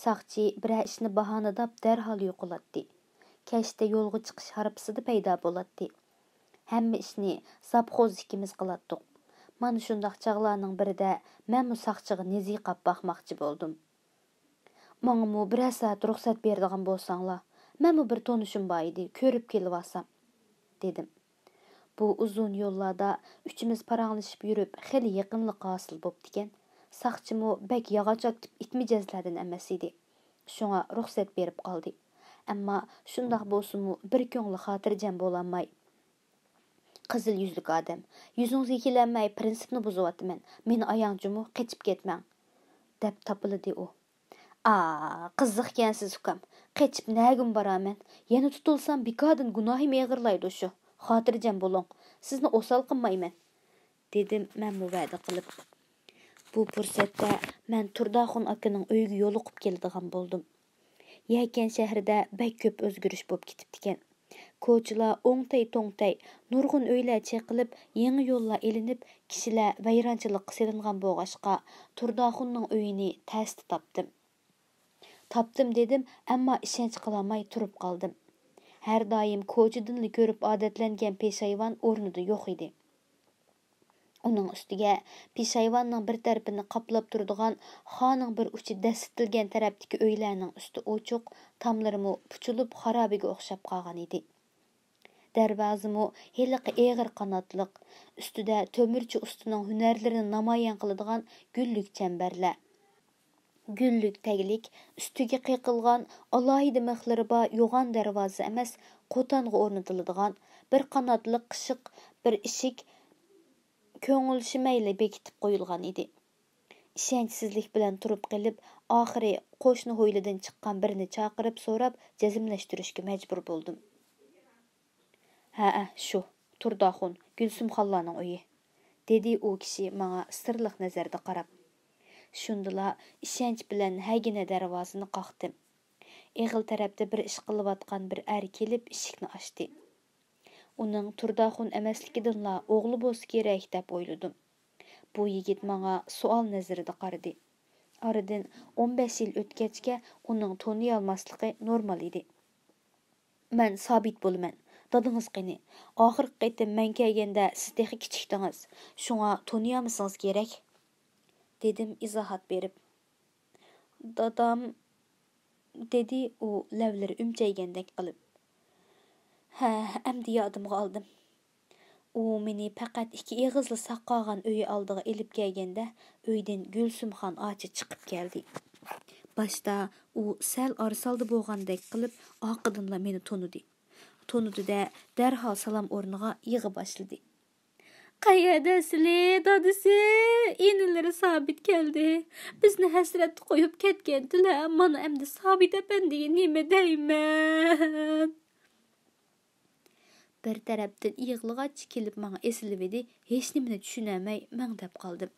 Сақчы бірә ішini bahanadab dərhal yo'qolatdi. Kechda yo'lga chiqish harpasida paydo bo'ladi. Hamma ishni zapxoz ikimiz qilatdik. Mana shundaq chaqlarning birida men saqchiga niziqab baxmoqchi bo'ldim. Menga bir soat ruxsat beradigan bo'lsanglar, men bir tonishim bor edi, ko'rib kelib olsam, dedim. Bu uzun yo'llarda uchimiz paranglashib yurib, xili yaqinlik hosil bo'pti ekan. Saqchimi bak yog'och otib itmijazlardan emas edi. Shunga ruxsat berib qoldi. Ammo shundaq bo'lsa-mu bir ko'ngli xotirjam bo'lanmay. Qizil yuzlik odam, yuzingizga kelanmay prinsipni buzyapman. Meni ayangjumu qechib ketmang, deb topildi u. Qiziq ekansiz ukam. Qechib nagim boraman. Yana tutilsam bekordan gunohim eg'irlaydi shu. Xotirjam bo'ling. Sizni osal qilmayman, dedim men va'da qilib. Bu fursatda men Turdaxun akaning uyiga yo'liqib keladigan bo'ldim. Yakan shahrida bak ko'p o'zgarish bo'lib ketibdi ekan. Ko'chalar o'ngtay-to'ngtay, nurg'un uylar cheqilib, yangi yo'llar elinib, kishilar vayronchilikqa selingan bo'lg'ashqa Turdaxunning uyini tasdi topdim. Topdim dedim, ammo ishonch qilolmay turib qoldim. Har doim ko'chadan ko'rib odatlangan peshayvon o'rnida yo'q edi. Uning ustiga peshayvonning bir tarafini qoplab turadigan xoning bir uchi dasitilgan tarafdagi uylarning usti ochiq, tomlarimi puchulib xarobiga o'xshab qolgan edi. Darvozimi heliqi eg'ir qanotliq, ustida to'mirchi ustining hunarlarini namoyon qiladigan gullik chambarlar. Gullik taglik, ustiga qiqilgan alohida mixlari bor yo'g'on darvoza emas, qo'tonga o'rnatiladigan bir qanotli qishiq bir eshik ko'ngil shimayli bekitib qo'yilgan edi. Ishonchsizlik bilan turib qilib, oxiri qo'shni ho'ylidan chiqqan birini chaqirib so'rab jazmlashtirishga majbur bo'ldim. Shu, Turdaxun, Gulsumxonlarning uyi, dedi u kishi menga sirliq nazarda qarab. Shundala ishonch bilan hagina darvozani qoqdim. Eg'il tarafda bir ish qilayotgan bir kelib eshikni ochdi. Uning Turdaxun emasligidanla o'g'li bo'lsa kerak deb o'yladim. Bu yigit menga savol nazarida qaradi. Oradan 15 yil o'tgachga uning to'niy olmasligi normal edi. Men sabit bo'laman. Dadingiz qani. Oxirgi qaytim men kelganda siz texi kichikdingiz. Shunga to'niy olmasangiz kerak, dedim izohat berib. Dadam, dedi u lavlari umchaygandek qilib. Endi yodimga oldim. U meni faqat 2 eg'izli saqqagan uyi oldiga elib kelganda, uydan Gulsumxon ochi chiqib keldi. Başta u sal arsalda bo'lgandek qilib, oqidanla meni Tonudi-da darhol salom o'rniga yig'i boshladi. Qayerdasizlar, dadisi? Inilari Sabit keldi. Bizni hasrat qo'yib ketgandilar. Mana endi Sabit apandiga nima deyman? Bir tarafdan yig'lig'ach kelib menga esilib edi, hech nimani tushunamay mangdab qoldim.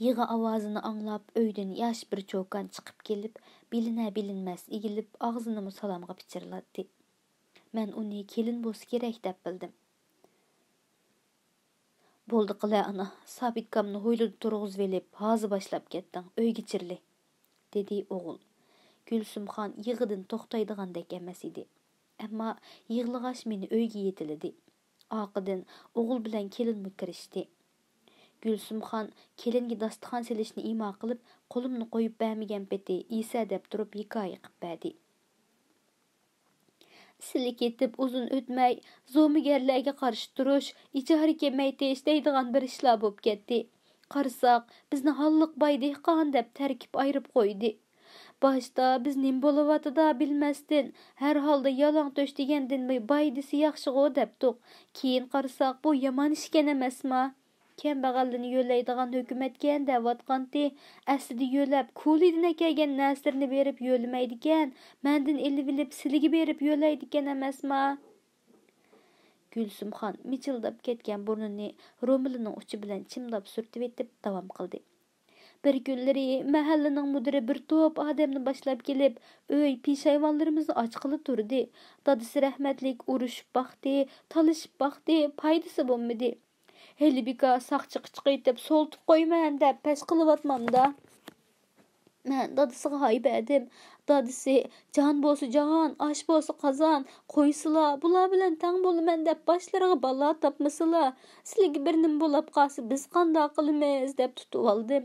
Yig'i ovozini anglab, uydan yosh bir cho'kan chiqib kelib, bilinmas egilib, og'zini salomga pichirlatdi. Men uni kelin bo'lsa kerak deb bildim. Bo'ldi qila ana, Sabitkamni ho'ylida turg'izib elib, hozir boshlab ketding, uyga chirli, dedi o'g'il. Gulsumxon yig'idan to'xtaydigandek emas edi. Ammo yig'lig'ash meni uyga yetildi. Oqidan o'g'il bilan kelinmi kirishdi. Gulsumxon kelinga dasturxon selishni imo qilib, qo'limni qo'yib bermagan peti Isa deb turib hikoya qilib berdi. Sizlar ketib uzun o'tmay zo'migarlarga qarshi turish, ijaraga maytish deydigan bir ishlar bo'lib ketdi. Qarasak, bizni holliq boy dehqon deb tarkib ayirib qo'ydi. Başta biz nim bo'layotida bilmasdan, har holda yalang to'sh degandan boydisi yaxshi go debdik. Keyin qarasak, bu yomon ish ekan emasmi? Kambag'allarni yo'laydigan hukumatga da'vatqanti, aslida yo'lab, ko'lidan kelgan nasrni berib yo'lamaydi ekan, mendan elib olib siliga berib yo'laydi ekan emasmi? Gulsumxon michildab ketgan burnini ro'milining uchi bilan chimlab surtib etib davom qildi. Bir kunlari mahallaning mudiri bir to'p odamni boshlab kelib, uy peshayvonlarimizni ochqili turdi. Dadasi rahmatlik urushib baqdi, talishib baqdi, foydasi bo'lmadi. Heli bika saqchi qichqiytib soltib qo'yman deb pesh qilyapman-da. Mən dadısıға hayıb ədim. Dadısı can bolsa can, aş bolsa qazan, qoysula, bular bilan təng bolaman dep başlarına balla tapmasıla. Sizlarga bir nim bolap qalsa biz qandaq qılımız dep tutub aldım.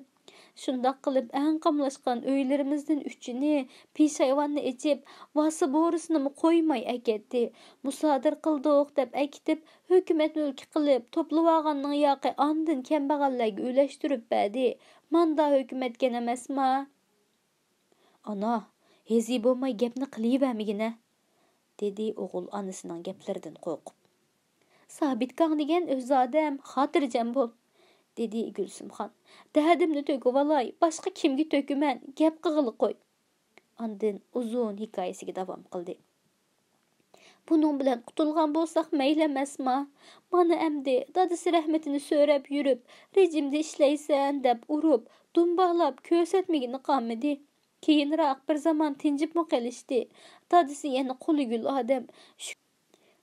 Şundaq qılıb ən qamlaşqan öylərimizdən üçünü, pişayvanını içib, vası borusunu qoymay əketdi. Musadir qıldıq dep əkitib, hökumət mülki qılıb, topluvaganның yaqı andın kembag'allarga o'lashtirib bədi. Manda hökumət genemesma. Ana, hezi bo'lmay gapni qiliyvermigina, dedi o'g'il onasining gaplaridan qo'rqib. Sabitkan degan o'z odam, xotirjam bo'l, dedi Gulsumxon. Dədimni töküb alay, başqa kimga töküman, gap qig'ili qo'y. Ondan uzun hikoyasiga davom qildi. Bunun bilan qutulgan bo'lsaq mayli emasmi? Mana endi dadasi rahmatini so'rab yurib, rejimda ishlaysan deb urib, dumbaqlab ko'rsatmagini qolmadi. Keyinroq bir zaman tinjib qolishdi. Dadasi yana qo'li gul odam.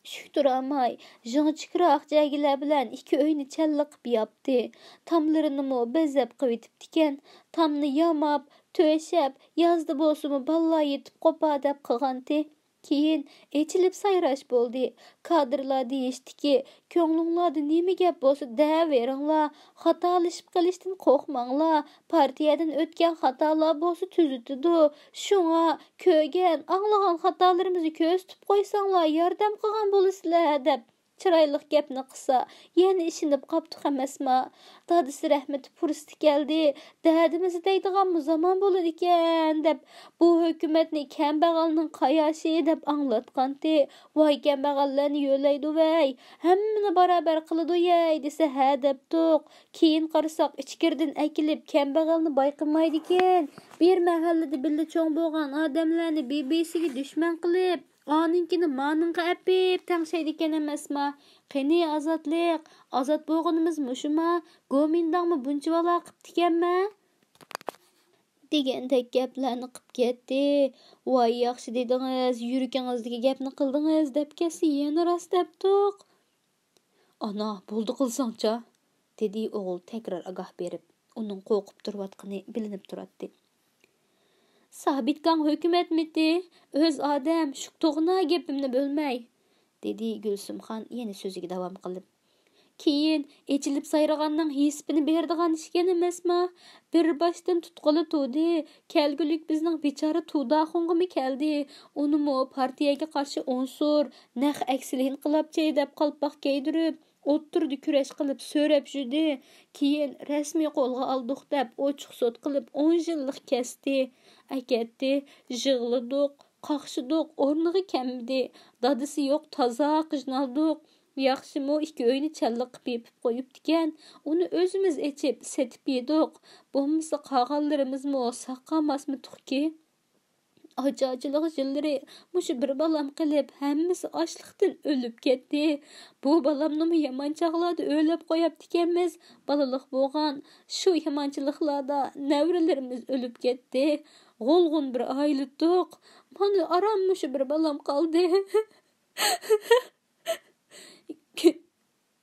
Şükturamay, jıngçıkıraq jaygilar bilan iki öyni challiqib yaptı. Tamlarını mo bezep qıvitip diken, tamını yamap, töşep, yazdı bolsumu balla yetip qopa dep qıganti. Keyin echilib sayrash bo'ldi. Kadrlar deyishdiki, ko'nglinglarda nima gap bo'lsa deyaveringlar, xatolashib qilishdan qo'rqmanglar. Partiyadan o'tgan xatolar bo'lsa tuzitidi. Shunga ko'rgan, anglagan xatolarimizni ko'rsatib qo'ysanglar, yordam qilgan bo'lasizlar deb chiroyli gapni qilsa, yana ishinib qoptiq emasmi? Dadisi rahmati fursati keldi. Dardimizni deydigan zaman bo'ladi ekan deb bu hukumatni kambag'alning qayoshi deb anglatqanti. Voy kambag'allarni yo'laydi vay, hammani barobar qiladi yey desa ha debdiq. Keyin qarasak ichkirdan akilib kambag'alni bayqamaydi ekan. Bir mahallada billa cho'ng bo'lgan odamlarni BBCga dushman qilib, Aninkini maninga apib tangshaydi ekan emasmi? Qani azodlik, azod bo'lganimiz mushuma, Gomindangmi buncha vala qilib ekanmi? Degandek gaplarni qilib ketdi. Voy yaxshi dedingiz, yuragingizdagi gapni qildingiz deb kelsa yana rost debdiq. Ana, bo'ldi qilsangcha, dedi o'g'il takror ogoh berib, uning qo'rqib turayotgani bilinib turadi. Sabitkan hökumetmidi, öz adam, şuqtuğuna gepimni bölmey, dedi Gulsumxon yeni so'ziga davom qilib. Keyin echilib sayrag'anning hisbini berdigan ishgan emasmi? Bir boshdan tutqili tudi, kelgulik bizning bechora tudaxungimi keldi. Unimi partiyaga qarshi unsur, naq aksili inqilobchi deb qalpoq kiydirib, o'ttirdi kurash qilib so'rab judi. Keyin rasmiy qo'lga oldik deb ochiq sud qilib 10 yillik kesdi. Aketdi, jig'lidiq, qaqshidiq, o'rniga kamdi. Dadisi yo'q, toza qijnaldiq. Yaxshimi ikki uyni challiqib yepib qo'yibdikan, uni o'zimiz echib setib yedik. Bo'lmasa qag'allarimizni saqamasmi tuqki? Ajojilik yillari mushu bir balam qilib, hammasi ochliqdan o'lib ketdi. Bu balamni yomon chaqlarda o'lib qo'yibdikanmiz. Balaliq bo'lgan shu yomonchiliklarda navralarimiz o'lib ketdi. G'olg'un bir oiladik. Mana aram mushu bir balam qoldi.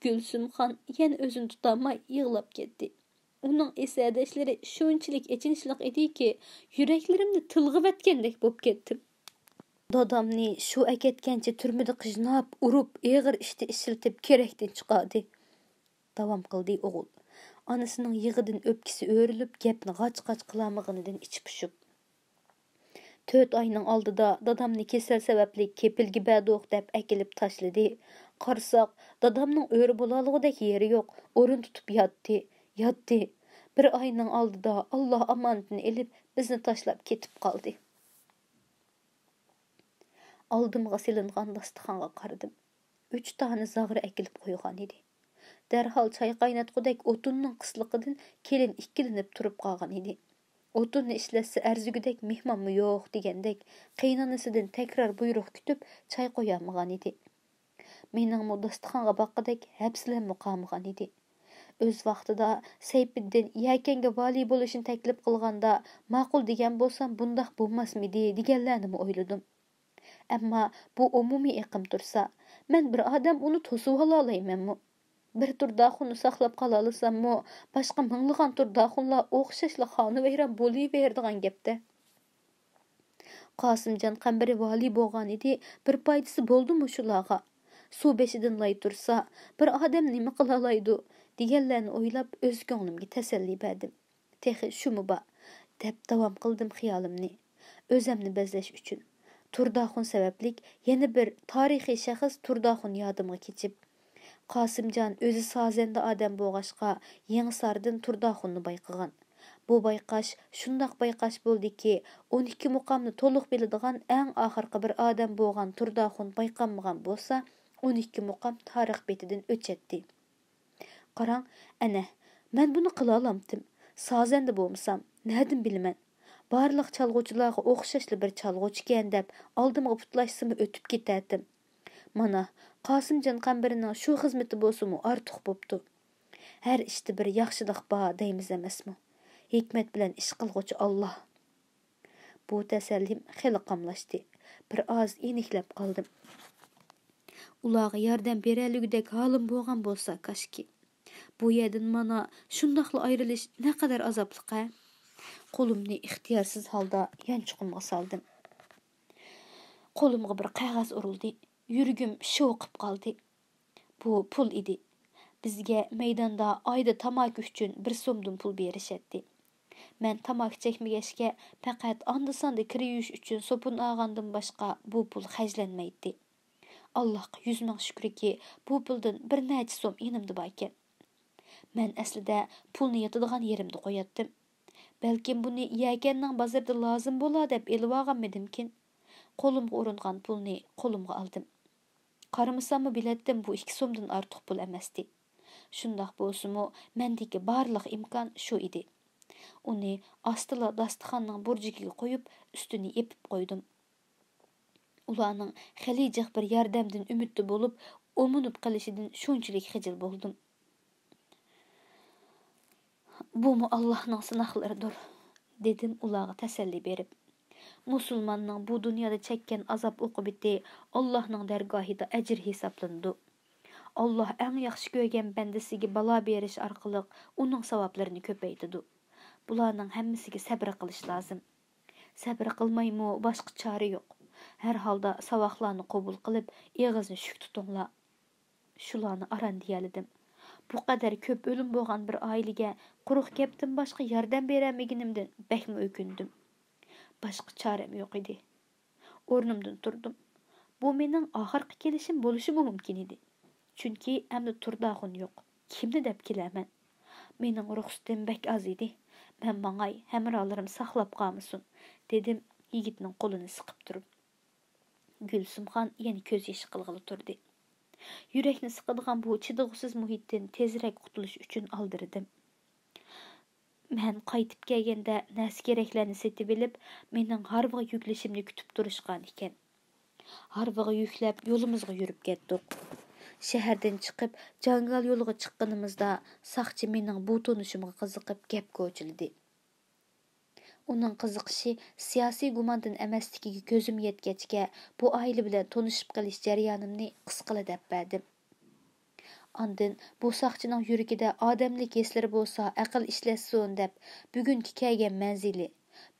Gulsumxon yana o'zini tutolmay yig'lab ketdi. Uning esadoshlari shunchalik echinishliq ediki, yuraklarimni tilg'ivatgandek bo'lib ketdim. Dadamni shu aketgancha turmada qijnab, urib, eg'ir ishda ishiltib kerakdan chiqadi. Davom qildi o'g'il. Onasining yig'idan o'pkisi o'rilib, gapni g'ach-g'ach qilamag'inidan ichi pushib. 4 oyning oldida dadamni kesal sababli kepilgi badoq deb akilib tashladi. Qarsoq, dadamning o'ri bo'lalig'idek yeri yo'q, o'rin tutib yotdi. Bir oyning oldida Alloh omonatini elib, bizni tashlab ketib qoldi. Oldimga silingan dasturxonga qaradim. 3 tane zag'ri akilib qo'ygan edi. Darhol choy qaynatgudek o'tunning qisliqidan kelin ikkilinib turib qolgan edi. O'tunni ishlatsa arzigudek mehmonmi yo'q degandek qaynonasidan takror buyruq kutib choy qo'yamagan edi. Mening dasturxonga boqqidek hapslanib qolmagan edi. O'z vaqtida Sayfiddin yakanga vali bo'lishini taklif qilganda ma'qul degan bo'lsam bundoq bo'lmasmidi deganlarni o'yladim. Ammo bu umumiy iqim tursa, men bir odam uni to'sib ola olmayman. bir turdaxunu saqlab qala alsammo, boshqa minglagan turdaxunlar o'xshashli xonu vayron bo'laveradigan gapda. Qosimjon qambiri vali bo'lgan edi, bir foydasi bo'ldimi shularga? Suv beshidan lay tursa, bir odam nima qila oladi deganlarni o'ylab o'z ko'nglimga tasalli berdim. Texi shumi bor deb davom qildim xiyolimni. O'zimni bezlash uchun. Turdaxun sabablik yana bir tarixiy shaxs Turdaxun yodimga kechib. Qosimjon o'zi sozanda odam bo'lg'ashqa Yangisardan Turdaxunni bayqagan. Bu bayqash shundoq bayqash bo'ldiki, 12 muqomni to'liq biladigan eng oxirgi bir odam bo'lgan Turdaxun bayqanmagan bo'lsa, 12 muqom tarix betidan o'chatdi. Qarang, ana, men buni qila olamdim. Sozanda bo'lmasam, nerdan bilaman? Barliq çalg'uvchilarga o'xshashli bir çalg'uvchi ekan deb oldimga putlashsimi o'tib ketardim. Mana, Qosimjon qambirining shu xizmati bo'lsa-mu ortiq bo'pti. Har ishda bir yaxshilik bor deymiz emasmi? Hikmat bilan ish qilg'uvchi Alloh. Bu tasallim xili qamlashdi. Bir oz eniklab qoldim. Ularga yordam beralugidek holim bo'lgan bo'lsa kashki. Bu yerdan mana shundoqla ayrilish ne qadar azobli-a? Qo'limni ixtiyorsiz holda yanchiqimga soldim. Qo'limga bir qog'oz urildi. Yuragim sho'qib qoldi. Bu pul edi. Bizga maydonda oyda tamaki uchun 1 so'mdan pul berishadi. Men tamaki chekmagachga faqat onda-sonda kir yuvish uchun sopun olgandan boshqa bu pul xajlanmaydi. Allohga 100 ming shukrki, bu puldan bir necha so'm enimda bor ekan. Men aslida pulni yotadigan yerimda qo'yatdim. Balkim buni yakanning bozorda lozim bo'lar deb elib olganmidimkin. Qo'limga uringan pulni qo'limga oldim. Qaramasam biletdim bu 2 so'mdan ortiq pul emasdi. Shundoq bo'lsa-mu, mendagi barliq imkon shu edi. Uni ostila dasturxonning burjigiga qo'yib, ustini epib qo'ydim. Ularning xalijiq bir yordamdan umidli bo'lib, o'minib qolishidan shunchalik xijil bo'ldim. Bu mu Allohning sinoqlaridir, dedim ularga tasalli berib. Musulmonning bu dunyoda chekkan azob uqubati Allohning dargohida ajr hisoblanadi. Allah eng yaxshi ko'rgan bandasiga balo berish orqali uning savoblarini ko'paytiradi. Bularning hammasiga sabr qilish lozim. Sabr qilmaymi boshqa chora yo'q. Har holda savoqlarni qabul qilib, eg'izni shuk tutinglar. Shularni aran deyalidim. Bu qadar ko'p o'lim bo'lgan bir oilaga quruq gapdan boshqa yordam beramaganimdan bakmi o'kindim. Boshqa choram yo'q edi. O'rnimdan turdim. Bu mening oxirgi kelishim bo'lishi mumkin edi. Chunki endi Turdaxun yo'q. Kimni deb kelaman? Mening ruxsatim bak oz edi. Men mangay hamrohlarim saqlab qolmasin, dedim yigitning qo'lini siqib turib. Gulsumxon yana ko'z yoshi qilg'ili turdi. Yurakni siqadigan bu chidog'siz muhitdan tezroq qutulish uchun aldirdim. Men qaytib kelganda narsa keraklarni setib olib, mening harbiga yuklashimni kutib turishgan ekan. Harbiga yuklab yo'limizga yurib ketdik. Shahardan chiqib, jangal yo'liga chiqqanimizda saqchi mening bu tonishimga qiziqib gap ko'childi. Uning qiziqishi siyosiy gumondan emasligiga ko'zim yetgachga bu oila bilan tonishib qolish jarayonimni qisqala deb berdim. Andin bu saqchining yuragida odamlik hislari bo'lsa aql ishlatsin deb bugungi kelgan manzili,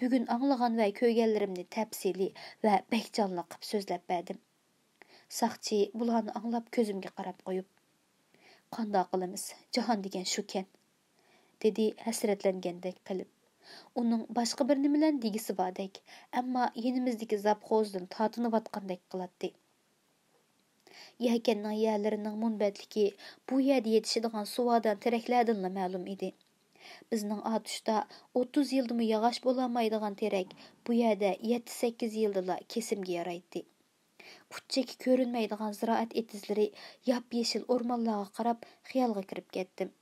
bugun anglagan va ko'rganlarimni tafsili va bakjonli qilib so'zlab berdim. Saqchi bularni anglab ko'zimga qarab qo'yib, "Qanday qilamiz? Jahon degan shukan", dedi hasratlangandek qilib. Uning boshqa bir nimalar degisi bordek, ammo yenimizdagi zapxozdan tortinayotgandek qiladi. Yakanning yerlarining munbatligi bu yerda yetishadigan suvodan teraklardan ma'lum edi. Bizning otushda 30 yildimi yog'och bo'lolmaydigan terak bu yerda 7-8 yildala kesimga yaraydi. Quchchaki ko'rinmaydigan ziroat etizlari yap-yeshil o'rmonlarga qarab xiyolga kirib ketdim.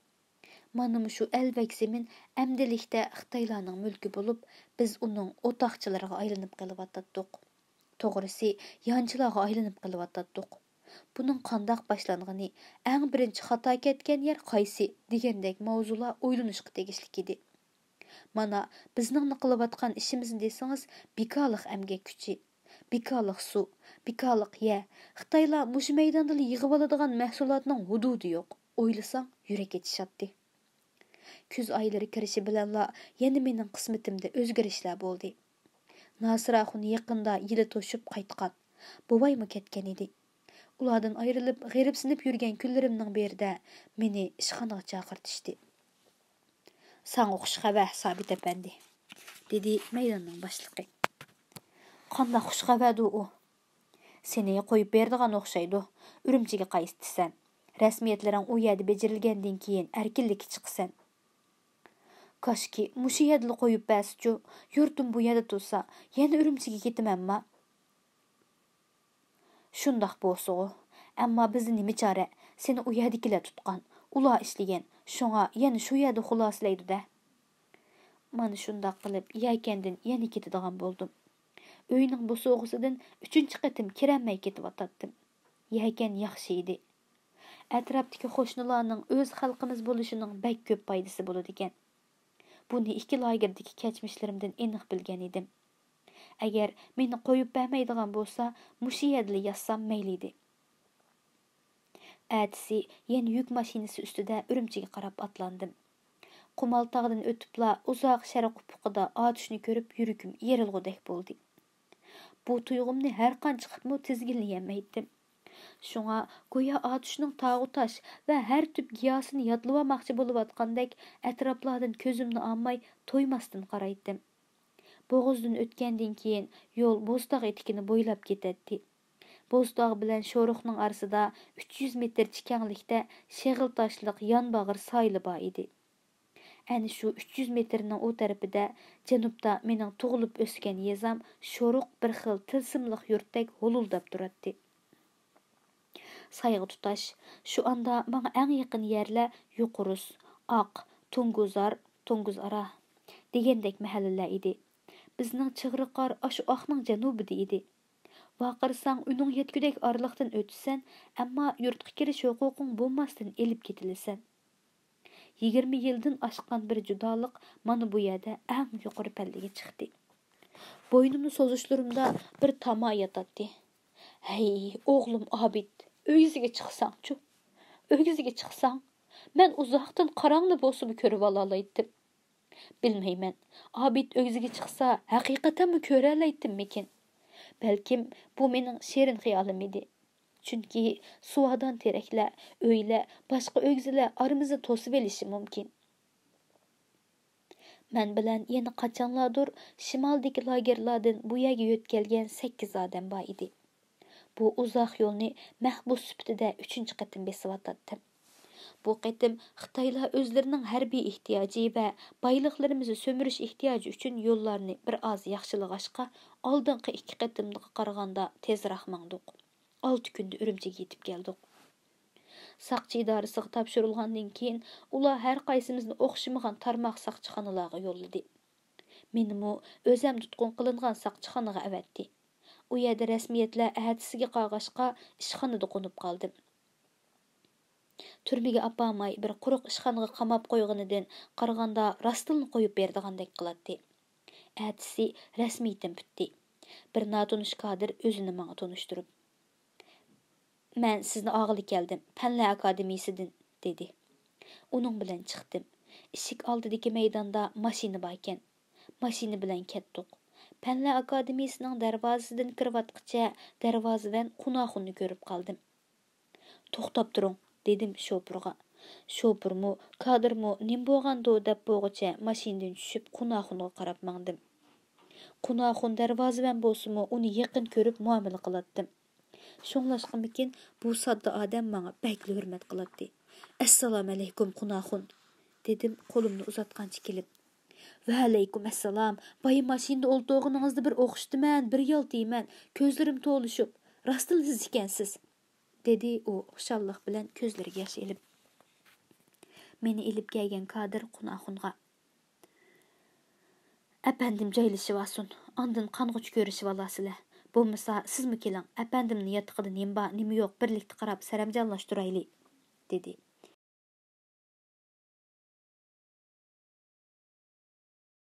Mana shu elbek zemin amdilikda Xitoylarning mulki bo'lib, biz uning o'toqchilariga aylanib qelyotdik. To'g'risi, yanchilarga aylanib qelyotdik. Buning qandoq boshlanganini, eng birinchi xato ketgan yer qaysi degandek mavzular o'ylanishga tegishli edi. Mana bizning qilayotgan ishimizni desangiz, bekorlik emgak kuchi, bekorlik suv, bekorlik yer. Xitoylar mush maydonda yig'ib oladigan mahsulotning hududi yo'q. Oylasang, yürek etişatdi. Küz ayları kirişi bilenla yeni menin qismetimde özgürişler boldi. Nasıraxun yaqında yili toşup qaytqan. Bobaymı ketken idi. Ulardan ayrılıp g'eribsinib yürgen kunlarimning berida meni ishxonaga chaqirtishdi. San o'qish xabar Sabit efendi, dedi maydonning boshlig'i. Qanday xush xabardi u? Seni qo'yib berdigan o'xshaydi. Urumchiga qaytsan. Rasmiyatlaring u yerda bejirilgandan keyin erkinlikka chiqsan. Koshki mushu yerda qo'yib bersichu, yurtim bu yerda tursa, yana Urumchiga ketamanmi? Shundoq bo'lsa, ammo bizni nima chora? Seni u yerdagilar tutgan, ular ishlagan. Shunga yana shu yerda xulosalaydi-da. Mana shundoq qilib, yakandan yana ketadigan bo'ldim. Uyning bu so'g'isidan 3-chi qatim kiramay ketib-atdim. Yakan yaxshi edi. Atrofdagi qo'shnilarning o'z xalqimiz bo'lishining bak ko'p foydasi bo'ladi ekan. Buni ikki lagirdagi kechmishlarimdan aniq bilgan edim. Agar meni qo'yib bermaydigan bo'lsa, mushu yerda yassam mayli edi. Ertasi yana yuk mashinasi ustida Urumchiga qarab atlandim. Qumaltog'dan o'tibla uzoq sharq ufuqida otishni ko'rib yuragim yerilgudek bo'ldi. Bu tuyg'umni har qancha qilibmi tizginlayolmaydim. Shunga go'yo otishning tog'u tosh va har tub giyosini yodlamamoqchi bo'layotgandek atroflardan ko'zimni olmay to'ymasdan qaraydim. Bo'g'izdan o'tgandan keyin yo'l Bo'ztog' etikini bo'ylab ketadi. Bo'ztog' bilan Sho'ruqning orasida 300 metr kenglikda shag'il toshliq yonbag'ir soyli bor edi. Ani shu 300 metrning u tarafida janubda mening tug'ilib o'sgan yezam Sho'ruq bir xil tilsimliq yurtdek hululdab turadi. Sayğı tutash shu anda menga eng yaqin yerlar Yuqurus, Oq, Tunguzar, Tunguzara degandek mahallalar edi. Bizning Chig'riqor ashu Oqning janubida edi. Vaqirsang uning yetgudek orliqdan o'tsan, ammo yurtga kirish huquqing bo'lmasdan elib ketilasan. 20 yildan oshgan bir judolik mana bu yerda eng yuqori pallaga chiqdi. Bo'ynimni sozishlarimda bir tama yotadi. Hey, o'g'lim Abid, o'giziga chiqsang-chu. O'giziga chiqsang, men uzoqdan qarangni bo'lsa ko'rib olalaydim. Bilmayman. Abid o'giziga chiqsa, haqiqatanmi ko'ra olaydim-mikin? Balkim bu mening sherin xiyolim edi. Chunki suvadan teraklar, o'ylar, boshqa o'g'zilar aramizda to'sib olishi mumkin. Men bilan yana qachonlardir shimoldagi lagerlardan bu yerga yo'tkalgan 8 odam bor edi. Bu uzoq yo'lni mahbus sifatida 3-chi qatim besib-atdim. Bu qatim Xitoylar o'zlarining harbiy ehtiyoji va boyliqlarimizni sömürüş ehtiyoji uchun yo'llarni bir oz yaxshilag'ashqa oldingi 2 qatimga qaraganda tezroq mangdiq. 6 kunda Urumchiga yetib keldik. Saqchi idorasiga topshirilgandan keyin ular har qaysimizni o'xshamagan tarmoq saqchixonalarga yo'lladi. Menimi o'zim tutqun qilingan saqchixonaga avatdi. U yerda rasmiyatlar ahatisiga qolg'ashqa ishxonada qo'nib qoldim. Turmaga apamay bir quruq ishxonaga qamab qo'yganidan qaraganda rostini qo'yib berdigandek qiladi. Ertasi rasmiyatim bitdi. Bir notanish kadr o'zini menga tanishtirib, "Men sizni og'ili keldim, Fanlar akademiyasidan", dedi. Uning bilan chiqdim. Eshik oldidagi maydonda mashina bor ekan. Mashina bilan ketdik. Fanlar akademiyasining darvozasidan kirayotgacha darvozadan Qunoxunni ko'rib qoldim. "To'xtab turing", dedim shopurga. Shopurmu, kadrmu nim bo'lgando deb bo'g'icha mashinadan tushib Qunoxunga qarab mangdim. Qunoxun darvozadan bo'lsa-mu uni yaqin ko'rib muomala qilatdim. Shunglashqimikin bu sodda odam menga bakli hurmat qiladi. "Assalomu alaykum Qunoxun", dedim qo'limni uzatgancha kelib. "Va alaykum assalom. Bay mashinada o'ltirganingizda bir o'xshitiman, bir yoltiyman. Ko'zlarim to'lishib, rostini siz ekansiz", dedi u xushallik bilan ko'zlariga yosh elib. Meni elib kelgan kadr Qunoxunga: "Apandim joylashib olsin. Ondan qang'uch ko'rishib olasizlar. Bo'lmasa sizmi keling, apandimni yotqidan nima yo'q birlikda qarab saramjonlashtiraylik", dedi.